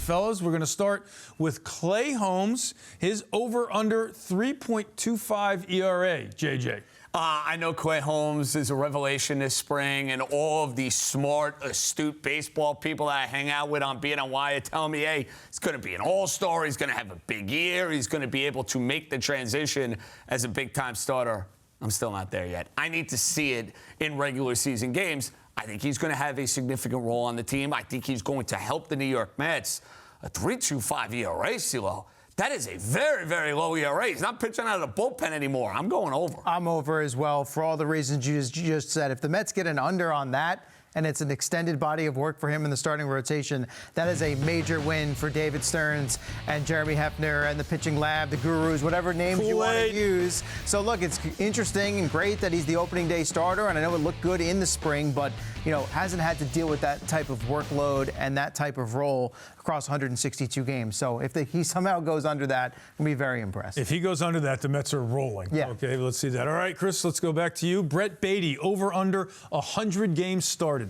fellas. We're going to start with Clay Holmes, his over-under 3.25 ERA, JJ. I know Clay Holmes is a revelation this spring, and all of these smart, astute baseball people that I hang out with on BNY are telling me, hey, he's going to be an all-star, he's going to have a big year, he's going to be able to make the transition as a big-time starter. I'm still not there yet. I need to see it in regular season games. I think he's going to have a significant role on the team. I think he's going to help the New York Mets. A 3.25 ERA, CeeLo. That is a very, very low ERA. He's not pitching out of the bullpen anymore. I'm going over. I'm over as well for all the reasons you just said. If the Mets get an under on that, and it's an extended body of work for him in the starting rotation, that is a major win for David Stearns and Jeremy Hefner and the pitching lab, the gurus, whatever names you want to use. So, look, it's interesting and great that he's the opening day starter, and I know it looked good in the spring, but, you know, hasn't had to deal with that type of workload and that type of role across 162 games. So if he somehow goes under that, I'm going to be very impressed. If he goes under that, the Mets are rolling. Yeah. Okay, let's see that. All right, Chris, let's go back to you. Brett Baty, over under 100 games started.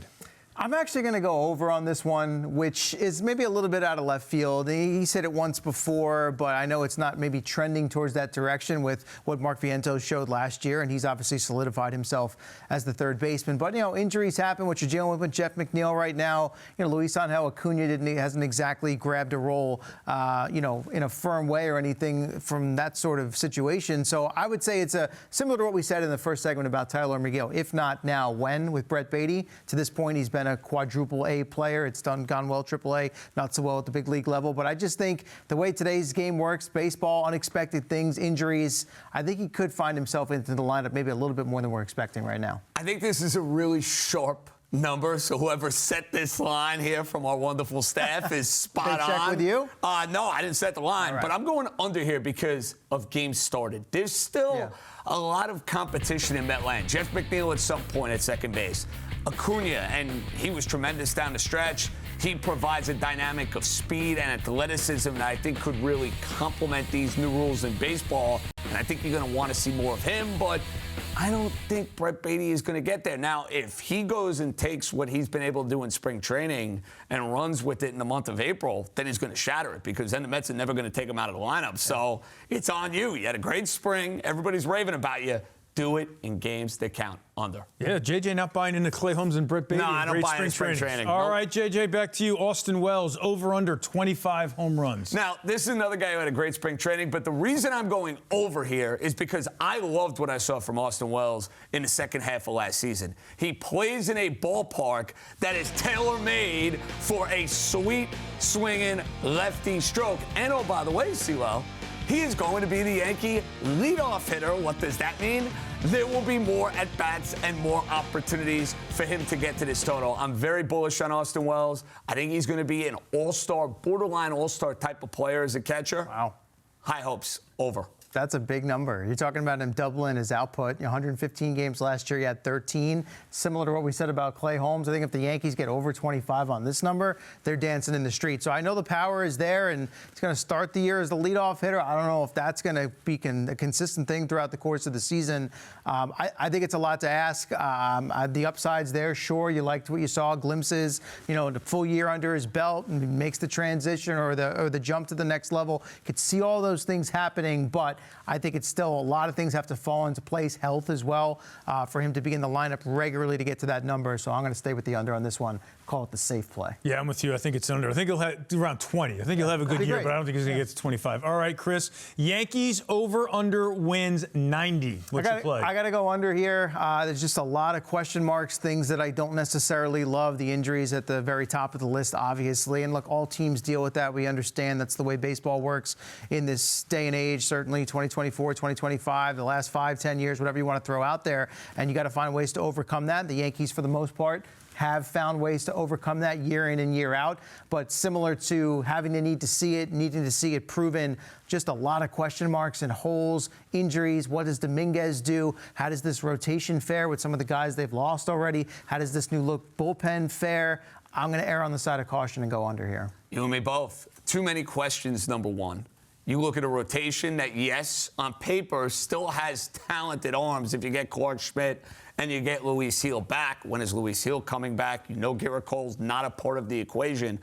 I'm actually going to go over on this one, which is maybe a little bit out of left field. He said it once before, but I know it's not maybe trending towards that direction with what Mark Vientos showed last year, and he's obviously solidified himself as the third baseman. But, you know, injuries happen. What you're dealing with Jeff McNeil right now, you know, Luis Angel Acuna hasn't exactly grabbed a role, you know, in a firm way or anything from that sort of situation. So I would say it's similar to what we said in the first segment about Tyler McGill. If not now, when with Brett Baty? To this point, he's been a quadruple A player. It's gone well triple A, not so well at the big league level. But I just think the way today's game works, baseball, unexpected things, injuries, I think he could find himself into the lineup maybe a little bit more than we're expecting right now. I think this is a really sharp number, so whoever set this line here from our wonderful staff is spot on. Check with you? No, I didn't set the line, right. But I'm going under here because of games started. There's still a lot of competition in Metland. Jeff McNeil at some point at second base. Acuna, and he was tremendous down the stretch. He provides a dynamic of speed and athleticism that I think could really complement these new rules in baseball. And I think you're going to want to see more of him, but I don't think Brett Baty is going to get there. Now, if he goes and takes what he's been able to do in spring training and runs with it in the month of April, then he's going to shatter it because then the Mets are never going to take him out of the lineup. So it's on you. You had a great spring. Everybody's raving about you. Do it in games that count. Under. Yeah, JJ not buying into Clay Holmes and Brett Baty. No, I don't buy into spring training. All right, JJ, back to you. Austin Wells, over under 25 home runs. Now, this is another guy who had a great spring training, but the reason I'm going over here is because I loved what I saw from Austin Wells in the second half of last season. He plays in a ballpark that is tailor-made for a sweet, swinging lefty stroke. And, oh, by the way, CeeLo, he is going to be the Yankee leadoff hitter. What does that mean? There will be more at-bats and more opportunities for him to get to this total. I'm very bullish on Austin Wells. I think he's going to be an all-star, borderline all-star type of player as a catcher. Wow. High hopes. Over. That's a big number. You're talking about him doubling his output. 115 games last year, he had 13. Similar to what we said about Clay Holmes. I think if the Yankees get over 25 on this number, they're dancing in the street. So I know the power is there, and he's going to start the year as the leadoff hitter. I don't know if that's going to be a consistent thing throughout the course of the season. I think it's a lot to ask. The upside's there. Sure, you liked what you saw, glimpses, you know, the full year under his belt, and makes the transition or the jump to the next level. Could see all those things happening, but I think it's still a lot of things have to fall into place, health as well, for him to be in the lineup regularly to get to that number. So I'm going to stay with the under on this one. Call it the safe play. Yeah, I'm with you. I think it's under. I think he'll have around 20. I think he'll have a good year, but I don't think he's going to get to 25. All right, Chris. Yankees over/under wins 90. What's your play? I got to go under here. There's just a lot of question marks, things that I don't necessarily love. The injuries at the very top of the list, obviously. And look, all teams deal with that. We understand that's the way baseball works in this day and age, certainly 2024, 2025, the last 5-10 years, whatever you want to throw out there. And you got to find ways to overcome that. The Yankees, for the most part, have found ways to overcome that year in and year out. But similar to having the need to see it, needing to see it proven, just a lot of question marks and holes, injuries. What does Dominguez do? How does this rotation fare with some of the guys they've lost already? How does this new look bullpen fare? I'm going to err on the side of caution and go under here. You and me both. Too many questions, number one. You look at a rotation that, yes, on paper, still has talented arms. If you get Clark Schmidt and you get Luis Gil back, when is Luis Gil coming back? You know Garrett Cole's not a part of the equation.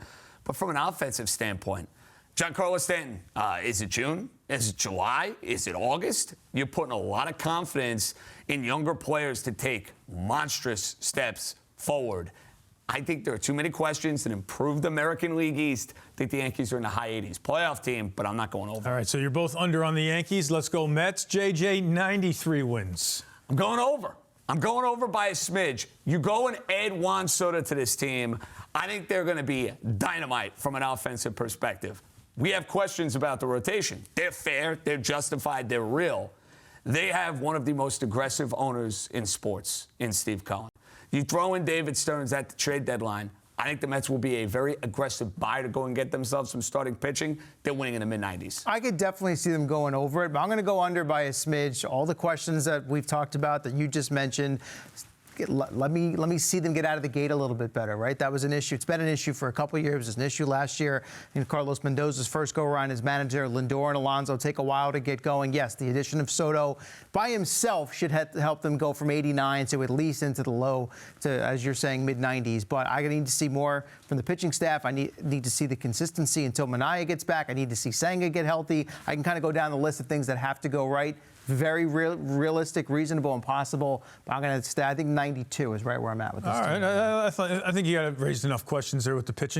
But from an offensive standpoint, Giancarlo Stanton, is it June? Is it July? Is it August? You're putting a lot of confidence in younger players to take monstrous steps forward. I think there are too many questions. An improved American League East. I think the Yankees are in the high 80s. Playoff team, but I'm not going over. All right, so you're both under on the Yankees. Let's go Mets. JJ, 93 wins. I'm going over. I'm going over by a smidge. You go and add Juan Soto to this team, I think they're going to be dynamite from an offensive perspective. We have questions about the rotation. They're fair, they're justified, they're real. They have one of the most aggressive owners in sports in Steve Cohen. You throw in David Stearns at the trade deadline, I think the Mets will be a very aggressive buy to go and get themselves some starting pitching. They're winning in the mid-90s. I could definitely see them going over it, but I'm going to go under by a smidge. All the questions that we've talked about that you just mentioned, let me see them get out of the gate a little bit better, right? That was an issue. It's been an issue for a couple of years. It was an issue last year in Carlos Mendoza's first go-around as manager. Lindor and Alonso take a while to get going. Yes, the addition of Soto by himself should help them go from 89 to at least into the low to, as you're saying, mid-90s. But I need to see more from the pitching staff. I need to see the consistency until Minaya gets back. I need to see Senga get healthy. I can kind of go down the list of things that have to go right. Very realistic, reasonable, and possible. But I'm going to stay. I think 92 is right where I'm at with this team. All right. I think you got raised enough questions there with the pitching.